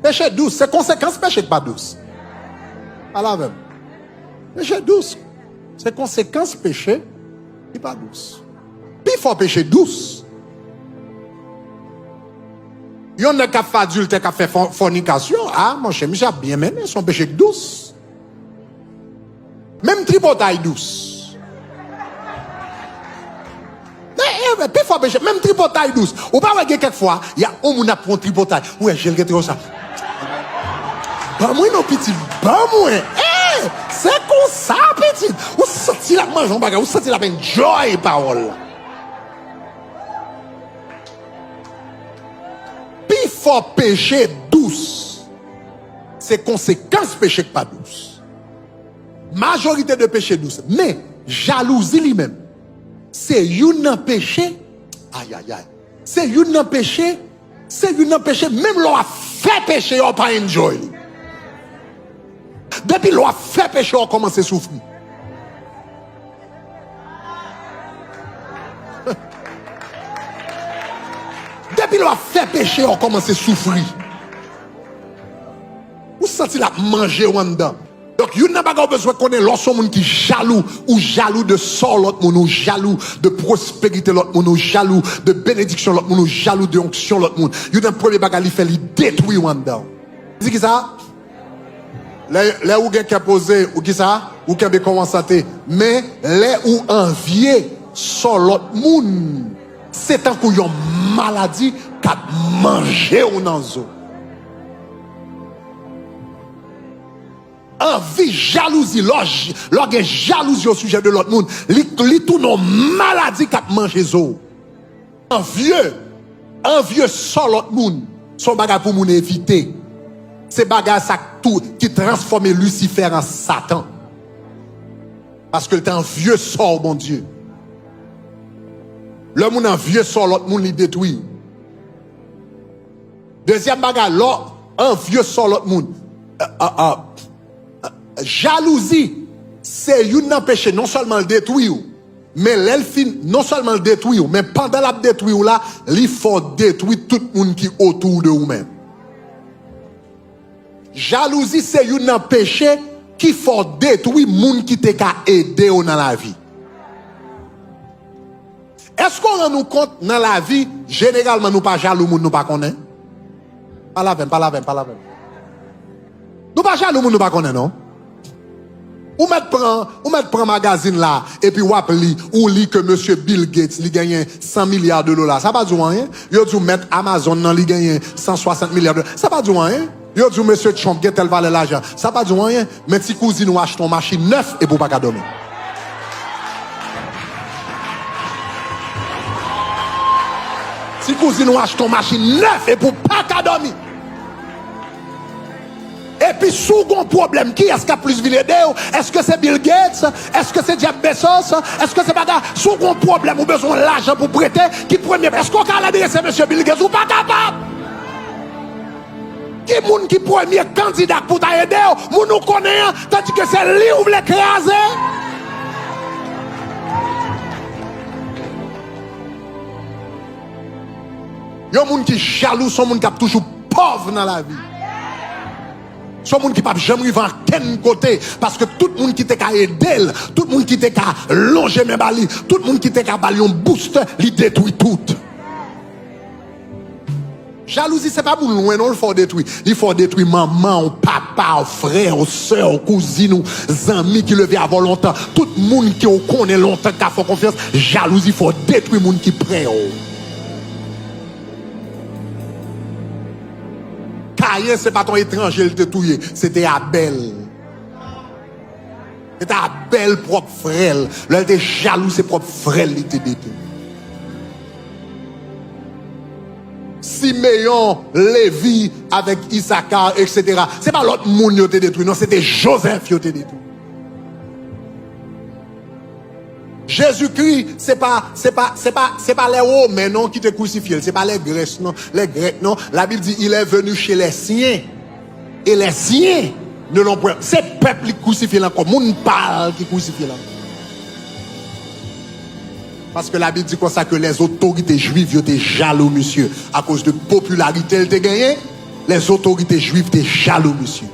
Péché douce, c'est conséquence péché pas douce. Pas la même. Péché douce, c'est conséquence péché qui pas douce. Puis il faut péché douce. Il y en a qui fait adulte, qui fait fornication. Ah, mon cher, monsieur a bien mené son péché douce. Même tripotaille douce. Mais puis il faut péché, même tripotaille douce. Ou pas, quelquefois, il y a un qui a pris un tripotaille. Ouais, j'ai le retrouvé ça. Pas moi, non, petit. Pas moi. C'est comme ça, petit. Vous sentez la mange en bagarre, vous sentez la peine joy, parole. Puis faut péché douce. C'est conséquence péché pas douce. Majorité de péché douce. Mais jalousie lui-même. C'est un péché. Aïe, aïe, aïe. C'est un péché. C'est un péché. Même l'on a fait péché, on pas enjoy. Depuis l'on a fait péché, on commence à souffrir. Depuis l'on a fait péché, on commence à souffrir. Vous sentez la manger ou en dedans. Donc, vous n'avez pas besoin de connaître l'autre monde qui est jaloux, ou jaloux de sort l'autre monde, ou jaloux de prospérité l'autre monde, ou jaloux de bénédiction l'autre monde, ou jaloux de onction l'autre monde. Vous n'avez pas premier bagage qui fait lui détruire ou en dedans. Vous dites qui ça? Les ou qui a posé, ou qui ça? Ou qui a commencé à te. Mais les ou envier sur l'autre monde. C'est un coup une maladie qui a mangé ou dans zo. Envie, jalousie, lorsque jalousie au sujet de l'autre monde, li tout nos maladies qui a mangé zo. Envieux sur l'autre monde, son bagage pour moun éviter. C'est bagage ça tout qui transforme Lucifer en Satan. Parce que le temps vieux sort, bon Dieu. Le monde envieux sort, l'autre monde il détruit. Deuxième bagage, envieux sort l'autre monde. Jalousie, c'est une péché non seulement le détruire, mais l'elfine non seulement le détruire, mais pendant la détruire là, il faut détruire tout le monde qui est autour de vous-même. Jalousie, c'est un péché qui faut détruire le monde qui t'a aidé dans la vie. Est-ce qu'on rend nous compte dans la vie, généralement, nous pas jaloux, nous pas connaît? Pas la même. Nous pas jaloux, nous pas connaît, non? Ou mettre prend magazine là, et puis ou lit que monsieur Bill Gates, il gagne 100 milliards de dollars. Ça pas du rien. Yo dit mettre Amazon nan, il gagne 160 milliards de dollars. Ça pas du rien. Yo dit monsieur Trump, tel valeur l'argent. Ça pas du rien. Mais si cousine ou achète une machine neuf et pour pas dormir. Si cousine ou achète une machine neuf et pour pas dormir. Et puis, sous un problème, qui est-ce qui a plus vilé d'eux? Est-ce que c'est Bill Gates? Est-ce que c'est Jeff Bezos? Est-ce que c'est pas ça? Sous un problème, ou besoin de l'argent pour prêter, qui premier? Est-ce qu'on a l'adresse, monsieur Bill Gates, ou pas capable? Qui est qui premier candidat pour t'aider? Moun nous connaît, tandis que c'est lui ou l'écraser? Yon moun qui jaloux, son moun qui a toujours pauvre dans la vie. Son monde qui ne peut jamais vivre à quel côté. Parce que tout le monde qui t'a aidé, tout le monde qui t'a longé mes bali, tout le monde qui t'a bali un boost, il détruit tout. Jalousie, c'est pas pour loin, non, il faut détruire. Il faut détruire maman, papa, frère, soeur, cousine, amis qui levé avant longtemps. Tout le monde qui connaît longtemps, qui a fait confiance. Jalousie, il faut détruire le monde qui prend. Caïn, c'est pas ton étranger, il te touillé. C'était Abel. C'était Abel, propre frère. Là, il était jaloux, ses propres frères, il était détruit. Siméon, Lévi, avec Issachar, etc. C'est pas l'autre monde qui a été détruit, non, c'était Joseph qui a été détruit. Jésus-Christ, c'est pas les Romains non qui te crucifient, c'est pas les Grecs non, La Bible dit il est venu chez les siens et les siens ne l'ont pas. C'est peuple qui crucifie là comme on parle qui crucifie là. Parce que la Bible dit comme ça que les autorités juives étaient jaloux monsieur à cause de popularité elle te gagné Les autorités juives étaient jaloux, monsieur.